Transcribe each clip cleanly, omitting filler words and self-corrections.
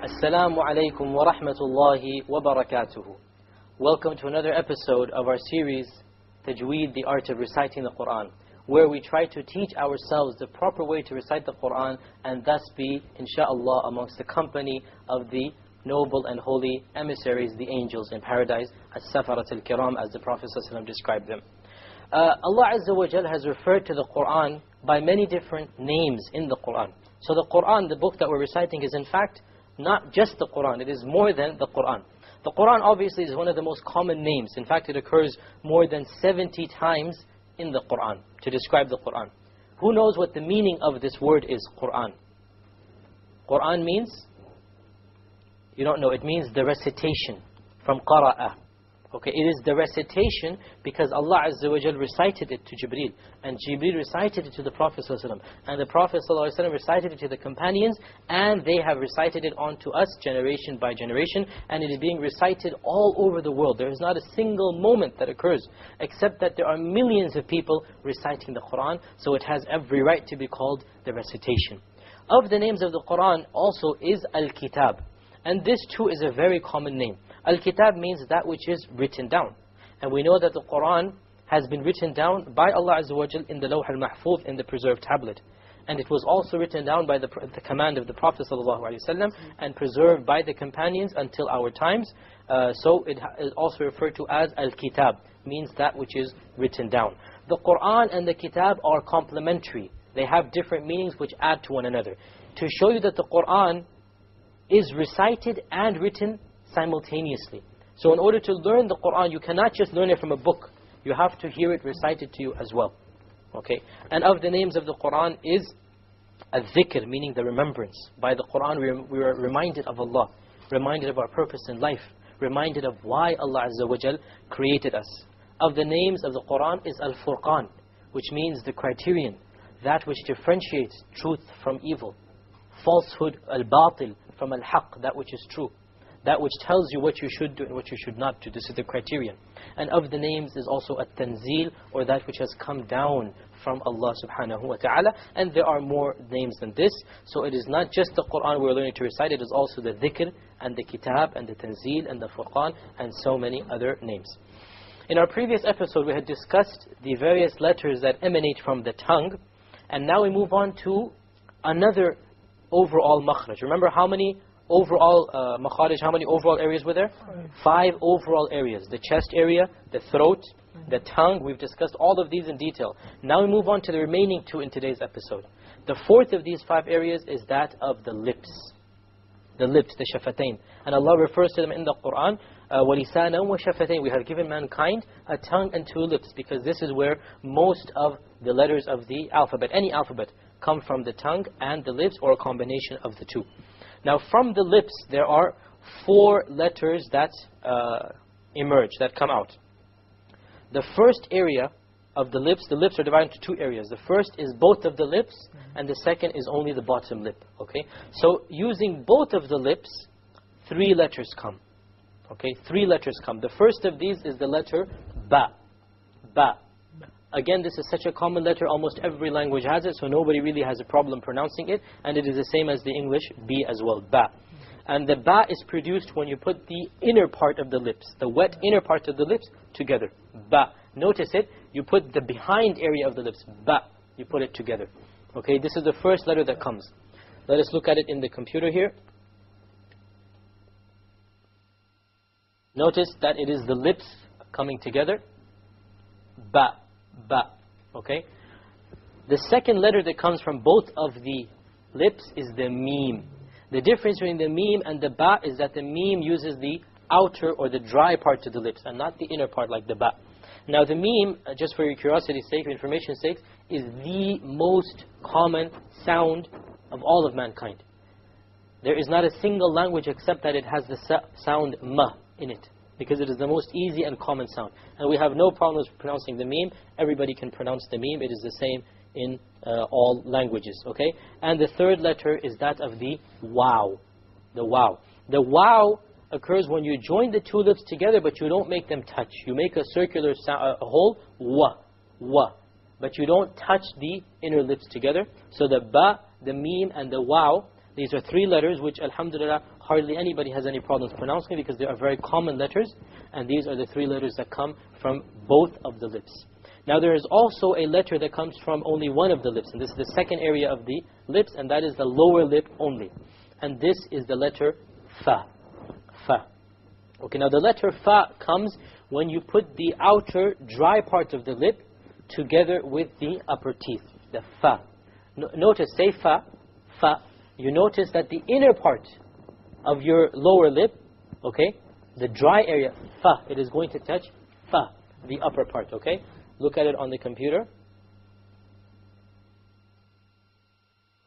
Assalamu alaikum wa rahmatullahi wa barakatuhu. Welcome to another episode of our series, Tajweed, the art of reciting the Quran, where we try to teach ourselves the proper way to recite the Quran and thus be, insha'Allah, amongst the company of the noble and holy emissaries, the angels in paradise, as-safarat al-kiram, as the Prophet ﷺ described them. Allah Azza wa Jal has referred to the Quran by many different names in the Quran. So the Quran, the book that we're reciting, is in fact not just the Quran, it is more than the Quran. The Quran obviously is one of the most common names. In fact, it occurs more than 70 times in the Quran to describe the Quran. Who knows what the meaning of this word is, Quran? Quran means? You don't know. It means the recitation, from qara'a. Okay, it is the recitation because Allah Azza wa Jal recited it to Jibreel, and Jibreel recited it to the Prophet ﷺ, and the Prophet ﷺ recited it to the companions, and they have recited it on to us generation by generation, and it is being recited all over the world. There is not a single moment that occurs except that there are millions of people reciting the Quran, so it has every right to be called the recitation. Of the names of the Quran also is Al-Kitab, and this too is a very common name. Al-Kitab means that which is written down. And we know that the Quran has been written down by Allah Azza wa Jal in the Lawh al-Mahfuz, in the preserved tablet. And it was also written down by the command of the Prophet ﷺ and preserved by the companions until our times. So it is also referred to as Al-Kitab, means that which is written down. The Quran and the Kitab are complementary. They have different meanings which add to one another. To show you that the Quran is recited and written simultaneously. So in order to learn the Quran, you cannot just learn it from a book. You have to hear it recited to you as well. Okay? And of the names of the Quran is al-dhikr, meaning the remembrance. By the Quran we are reminded of Allah, reminded of our purpose in life, reminded of why Allah Azza wa Jal created us. Of the names of the Quran is al-Furqan, which means the criterion, that which differentiates truth from evil, falsehood, al-batil, from al-haq, that which is true, that which tells you what you should do and what you should not do. This is the criterion. And of the names is also at-tanzil, or that which has come down from Allah subhanahu wa ta'ala. And there are more names than this. So it is not just the Quran we're learning to recite, it is also the dhikr and the kitab and the tanzil and the furqan and so many other names. In our previous episode we had discussed the various letters that emanate from the tongue. And now we move on to another overall makhraj. Remember how many overall makharij, how many overall areas were there? 5 overall areas. The chest area, the throat, the tongue. We've discussed all of these in detail. Now we move on to the remaining 2 in today's episode. The fourth of these 5 areas is that of the lips. The lips, the shafatain. And Allah refers to them in the Quran, وَلِسَانًا وَشَفَتَيْن. We have given mankind a tongue and 2 lips, because this is where most of the letters of the alphabet, any alphabet, come from the tongue and the lips, or a combination of the 2. Now from the lips there are 4 letters that emerge, that come out. The first area of the lips are divided into 2 areas. The first is both of the lips, and the second is only the bottom lip. Okay, so using both of the lips, 3 letters come. Okay, 3 letters come. The first of these is the letter ba. Ba. Again, this is such a common letter, almost every language has it, so nobody really has a problem pronouncing it. And it is the same as the English B as well, ba. And the ba is produced when you put the inner part of the lips, the wet inner part of the lips, together. Ba. Notice it, you put the behind area of the lips, ba. You put it together. Okay, this is the first letter that comes. Let us look at it in the computer here. Notice that it is the lips coming together. Ba. Ba. Okay. The second letter that comes from both of the lips is the meme. The difference between the meme and the ba is that the meme uses the outer or the dry part of the lips and not the inner part like the ba. Now the meme, just for your curiosity's sake, information's sake, is the most common sound of all of mankind. There is not a single language except that it has the sound ma in it, because it is the most easy and common sound. And we have no problems pronouncing the meme. Everybody can pronounce the meme. It is the same in all languages. Okay. And the third letter is that of the wow. The wow. The wow occurs when you join the 2 lips together, but you don't make them touch. You make a circular sound, a hole, wa, wa. But you don't touch the inner lips together. So the ba, the meme, and the wow, These are 3 letters which, alhamdulillah, hardly anybody has any problems pronouncing because they are very common letters. And these are the 3 letters that come from both of the lips. Now there is also a letter that comes from only one of the lips. And this is the second area of the lips, and that is the lower lip only. And this is the letter fa. Fa. Okay, now the letter fa comes when you put the outer dry part of the lip together with the upper teeth. The fa. Notice, say fa, fa. You notice that the inner part of your lower lip, okay, the dry area, fa, it is going to touch fa, the upper part, okay? Look at it on the computer.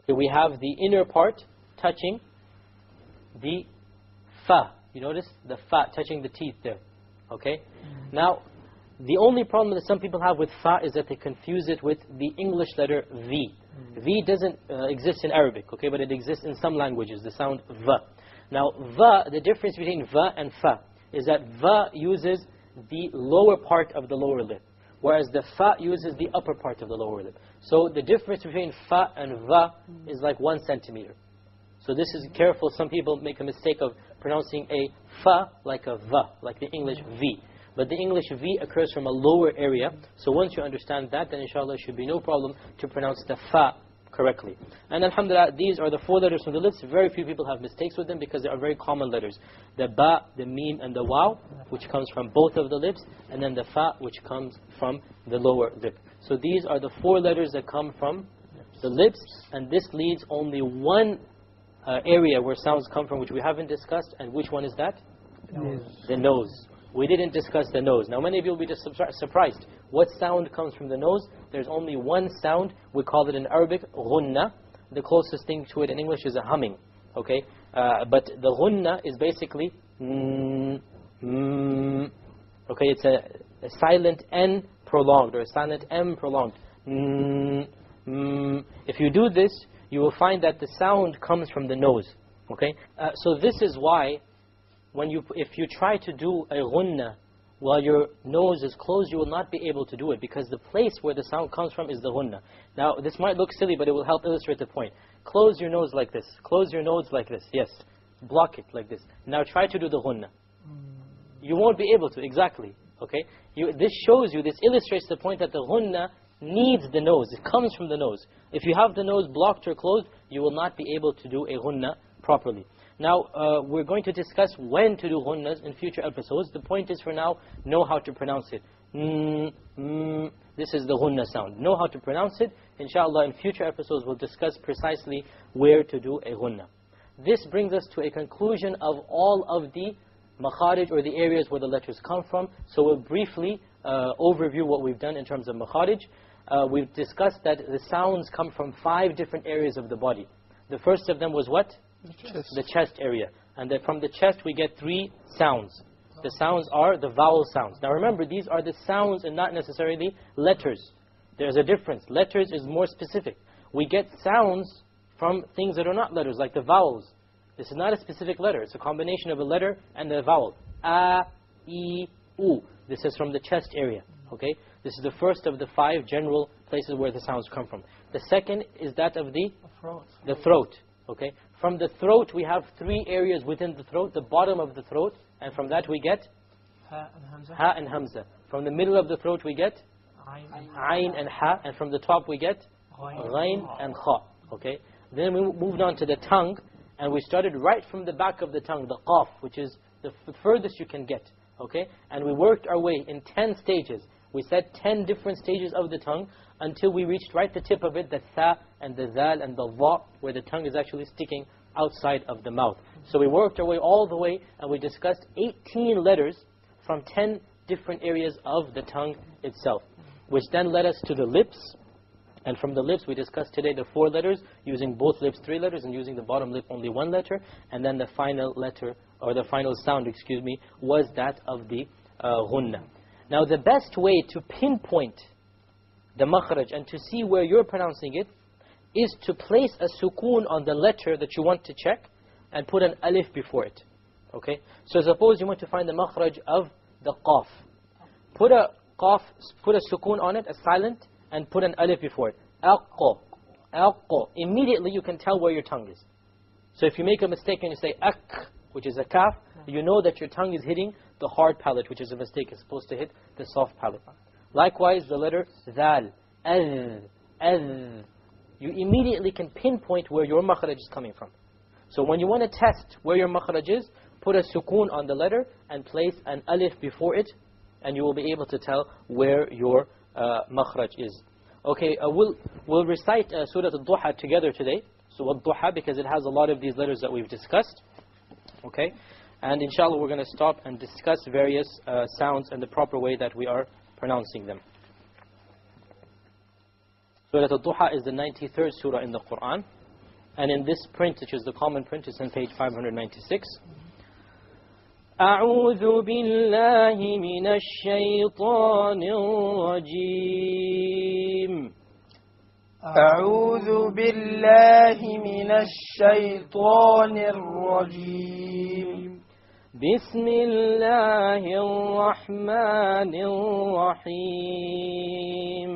Okay, we have the inner part touching the fa. You notice the fa touching the teeth there, okay? Now, the only problem that some people have with fa is that they confuse it with the English letter V. V doesn't exist in Arabic, okay, but it exists in some languages, the sound va. Now, va, the difference between va and fa is that va uses the lower part of the lower lip, whereas the fa uses the upper part of the lower lip. So the difference between fa and va is like 1 centimeter. So this is careful. Some people make a mistake of pronouncing a fa like a va, like the English V. But the English V occurs from a lower area. So once you understand that, then inshallah it should be no problem to pronounce the fa correctly. And alhamdulillah, these are the 4 letters from the lips. Very few people have mistakes with them because they are very common letters. The ba, the mim, and the waw, which comes from both of the lips, and then the fa, which comes from the lower lip. So these are the 4 letters that come from the lips, and this leads only one area where sounds come from, which we haven't discussed. And which one is that? The nose. We didn't discuss the nose. Now many of you will be just surprised. What sound comes from the nose? There's only one sound. We call it in Arabic ghunna. The closest thing to it in English is a humming. Okay, but the ghunna is basically okay, it's a silent N prolonged, or a silent M prolonged. If you do this, you will find that the sound comes from the nose. Okay, so this is why if you try to do a ghunna while your nose is closed, you will not be able to do it, because the place where the sound comes from is the ghunna. Now this might look silly, but it will help illustrate the point. Close your nose like this. Close your nose like this. Yes. Block it like this. Now try to do the ghunna. You won't be able to, exactly. Okay. This shows you, this illustrates the point that the ghunna needs the nose. It comes from the nose. If you have the nose blocked or closed, you will not be able to do a ghunna properly. Now, we're going to discuss when to do ghunnas in future episodes. The point is, for now, know how to pronounce it. This is the ghunna sound. Know how to pronounce it. Inshallah, in future episodes, we'll discuss precisely where to do a ghunna. This brings us to a conclusion of all of the makharij, or the areas where the letters come from. So we'll briefly overview what we've done in terms of makharij. We've discussed that the sounds come from 5 different areas of the body. The first of them was what? The chest area. And then from the chest we get 3 sounds. The sounds are the vowel sounds. Now remember, these are the sounds and not necessarily letters. There's a difference. Letters is more specific. We get sounds from things that are not letters, like the vowels. This is not a specific letter. It's a combination of a letter and a vowel. A, E, U. This is from the chest area. Okay? This is the first of the 5 general places where the sounds come from. The second is that of the throat. Okay? From the throat we have 3 areas within the throat. The bottom of the throat, and from that we get ha and hamza. From the middle of the throat we get ayn and ha, and from the top we get ghain and kha. Okay? Then we moved on to the tongue, and we started right from the back of the tongue, the qaf, which is the furthest you can get. Okay? And we worked our way in 10 stages. We said 10 different stages of the tongue until we reached right the tip of it, the tha and the zal and the va, where the tongue is actually sticking outside of the mouth. So we worked our way all the way, and we discussed 18 letters from 10 different areas of the tongue itself, which then led us to the lips. And from the lips we discussed today the 4 letters, using both lips 3 letters, and using the bottom lip only 1 letter. And then the final letter, or the final sound, excuse me, was that of the ghunna. Now the best way to pinpoint the makhraj and to see where you're pronouncing it is to place a sukoon on the letter that you want to check and put an alif before it. Okay? So suppose you want to find the makhraj of the qaf. Put a sukoon on it, a silent, and put an alif before it. Aqqa. Aqqa. Immediately you can tell where your tongue is. So if you make a mistake and you say ak, which is a kaf, you know that your tongue is hitting the hard palate, which is a mistake. It's supposed to hit the soft palate. Likewise, the letter zal, az. You immediately can pinpoint where your makhraj is coming from. So when you want to test where your makhraj is, put a sukoon on the letter and place an alif before it, and you will be able to tell where your makhraj is. Okay, we'll recite Surah Al-Duha together today. So Al-Duha, because it has a lot of these letters that we've discussed. Okay, and inshallah we're going to stop and discuss various sounds and the proper way that we are pronouncing them. Surah Al-Duha is the 93rd surah in the Quran. And in this print, which is the common print, it's on page 596. أعوذ بالله من الشيطان الرجيم. أعوذ بالله من الشيطان الرجيم. بسم الله الرحمن الرحيم.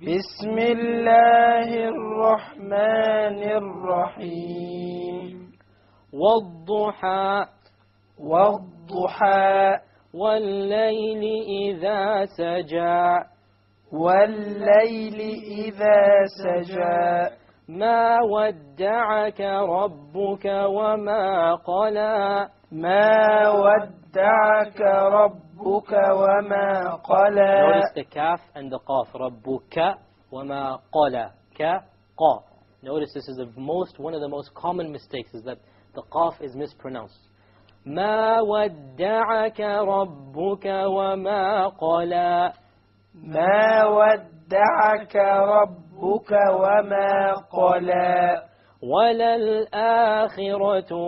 بسم الله الرحمن الرحيم. والضحى والضحى والليل إذا سجى والليل إذا سجى ما ودعك ربك وما قلى ما ودعك ربك وما قلى. Notice the kaf and the qaf. ربك وما قلى. Ka, qa. Notice this is one of the most common mistakes, is that the qaf is mispronounced. ما ودعك ربك وما قلى. ما ودعك ربك وما قلى. وللآخرة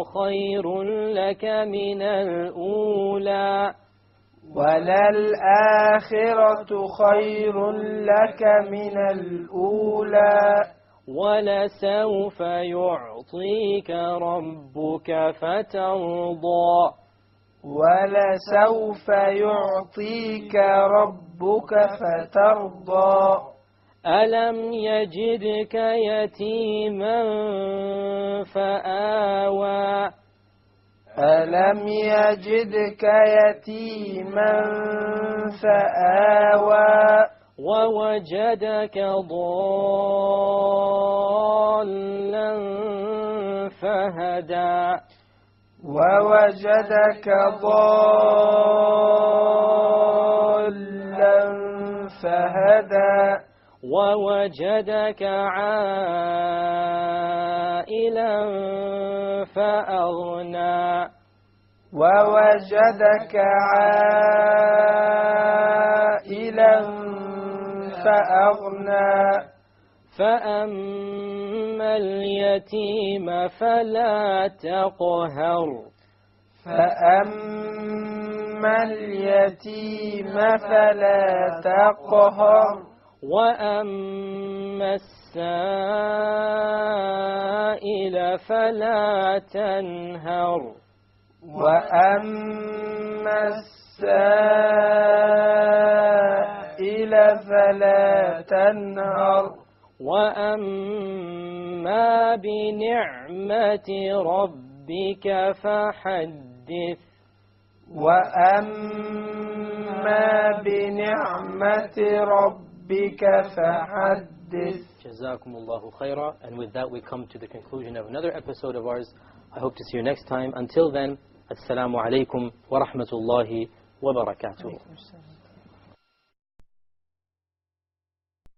خير لك من الأولى. وللآخرة خير لك من الأولى. ولسوف يعطيك ربك فترضى. ولسوف يعطيك ربك فترضى. ألم يجدك يتيما فآوى. ألم يجدك يتيما فآوى. ووجدك ضالا فهدى. ووجدك ضالا فهدى. ووجدك عائلا فأغنى. ووجدك عائلا فأغنى. فأما اليتيم فلا تقهر. فأما اليتيم فلا تقهر. وأما السائل فلا تنهر. وأما السائل فلا تنهر. وأما بنعمة ربك فحدث. وأما بنعمة ربك فحدث. جزاكم الله خيرا. And with that we come to the conclusion of another episode of ours. I hope to see you next time. Until then, Assalamu alaikum wa rahmatullahi wa barakatuh.